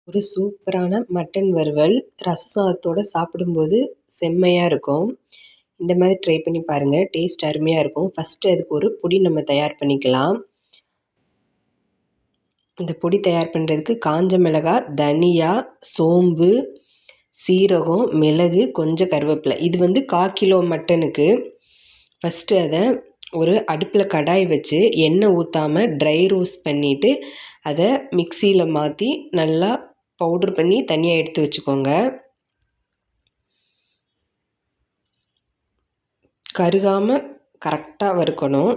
ஒரு சூப்பரான மட்டன் வறுவல் ரச சாதத்தோடு சாப்பிடும்போது செம்மையாக இருக்கும். இந்த மாதிரி ட்ரை பண்ணி பாருங்கள், டேஸ்ட் அருமையாக இருக்கும். ஃபஸ்ட்டு அதுக்கு ஒரு பொடி நம்ம தயார் பண்ணிக்கலாம். இந்த பொடி தயார் பண்ணுறதுக்கு காஞ்ச மிளகாய், தனியா, சோம்பு, சீரகம், மிளகு, கொஞ்சம் கருவேப்பிலை. இது 1/4 கிலோ மட்டனுக்கு. ஃபஸ்ட்டு அதை ஒரு அடுப்பில் கடாய் வச்சு எண்ணெய் ஊற்றாமல் ட்ரை ரோஸ்ட் பண்ணிவிட்டு அதை மிக்சியில் மாற்றி நல்லா பவுட்ரு பண்ணி தனியாக எடுத்து வச்சுக்கோங்க. கருகாமல் கரெக்டாக வறுக்கணும்.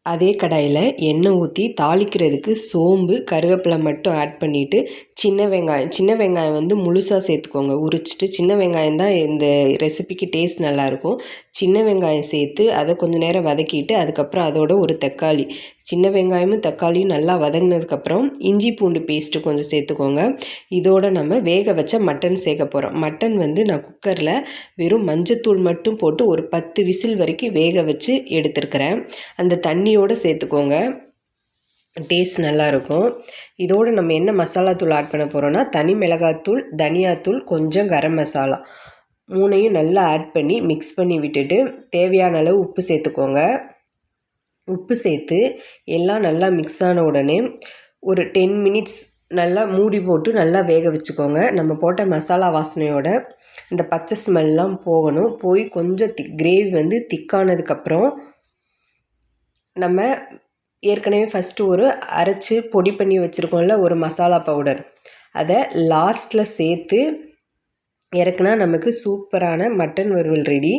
அதே கடாயில் எண்ணெய் ஊற்றி தாளிக்கிறதுக்கு சோம்பு, கருவேப்பிலை மட்டும் ஆட் பண்ணிவிட்டு சின்ன வெங்காயம் முழுசாக சேர்த்துக்கோங்க. உரிச்சிட்டு சின்ன வெங்காயம் தான் இந்த ரெசிபிக்கு டேஸ்ட் நல்லாயிருக்கும். சின்ன வெங்காயம் சேர்த்து அதை கொஞ்சம் நேரம் வதக்கிட்டு அதுக்கப்புறம் அதோட ஒரு தக்காளி, சின்ன வெங்காயமும் தக்காளியும் நல்லா வதங்கினதுக்கப்புறம் இஞ்சி பூண்டு பேஸ்ட்டு கொஞ்சம் சேர்த்துக்கோங்க. இதோடு நம்ம வேக வச்ச மட்டன் சேர்க்க போகிறோம். மட்டன் நான் குக்கரில் வெறும் மஞ்சத்தூள் மட்டும் போட்டு ஒரு 10 விசில் வரைக்கும் வேக வச்சு எடுத்துருக்கிறேன். அந்த தண்ணியோடு சேர்த்துக்கோங்க, டேஸ்ட் நல்லாயிருக்கும். இதோடு நம்ம என்ன மசாலா தூள் ஆட் பண்ண போகிறோன்னா தனி மிளகாத்தூள், தனியாத்தூள், கொஞ்சம் கரம் மசாலா 3ஐயும் நல்லா ஆட் பண்ணி மிக்ஸ் பண்ணி விட்டுட்டு தேவையான அளவு உப்பு சேர்த்துக்கோங்க. உப்பு சேர்த்து எல்லாம் நல்லா மிக்ஸ் ஆன உடனே ஒரு 10 மினிட்ஸ் நல்லா மூடி போட்டு நல்லா வேக வச்சுக்கோங்க. நம்ம போட்ட மசாலா வாசனையோட இந்த பச்சை ஸ்மெல்லாம் போகணும். போய் கொஞ்சம் கிரேவி திக்கானதுக்கப்புறம் நம்ம ஏற்கனவே ஃபஸ்ட்டு ஒரு அரைச்சி பொடி பண்ணி வச்சுருக்கோம்ல ஒரு மசாலா பவுடர், அதை லாஸ்ட்டில் சேர்த்து இறக்குனா நமக்கு சூப்பரான மட்டன் வறுவல் ரெடி.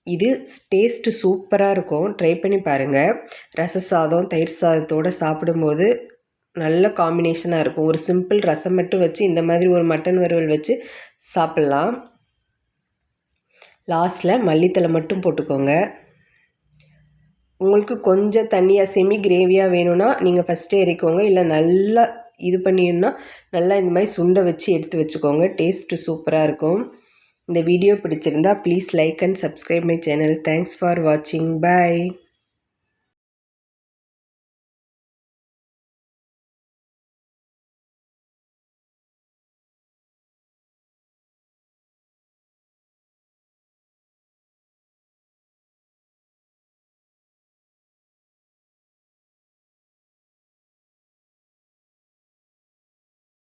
இது டேஸ்ட்டு சூப்பராக இருக்கும். ட்ரை பண்ணி பாருங்கள். ரச சாதம், தயிர் சாதத்தோடு சாப்பிடும்போது நல்ல காம்பினேஷனாக இருக்கும். ஒரு சிம்பிள் ரசம் மட்டும் வச்சு இந்த மாதிரி ஒரு மட்டன் வறுவல் வச்சு சாப்பிட்லாம். லாஸ்ட்டில் மல்லித்தழை மட்டும் போட்டுக்கோங்க. உங்களுக்கு கொஞ்சம் தண்ணியாக செமி கிரேவியாக வேணும்னா நீங்கள் ஃபஸ்ட்டே இறக்கிக்கோங்க. இல்லை நல்லா இது பண்ணிடணும்னா நல்லா இந்த மாதிரி சுண்டை வச்சு எடுத்து வச்சுக்கோங்க. டேஸ்ட்டு சூப்பராக இருக்கும். இந்த வீடியோ பிடிச்சிருந்தா please like and subscribe my channel. Thanks for வாட்சிங். பை.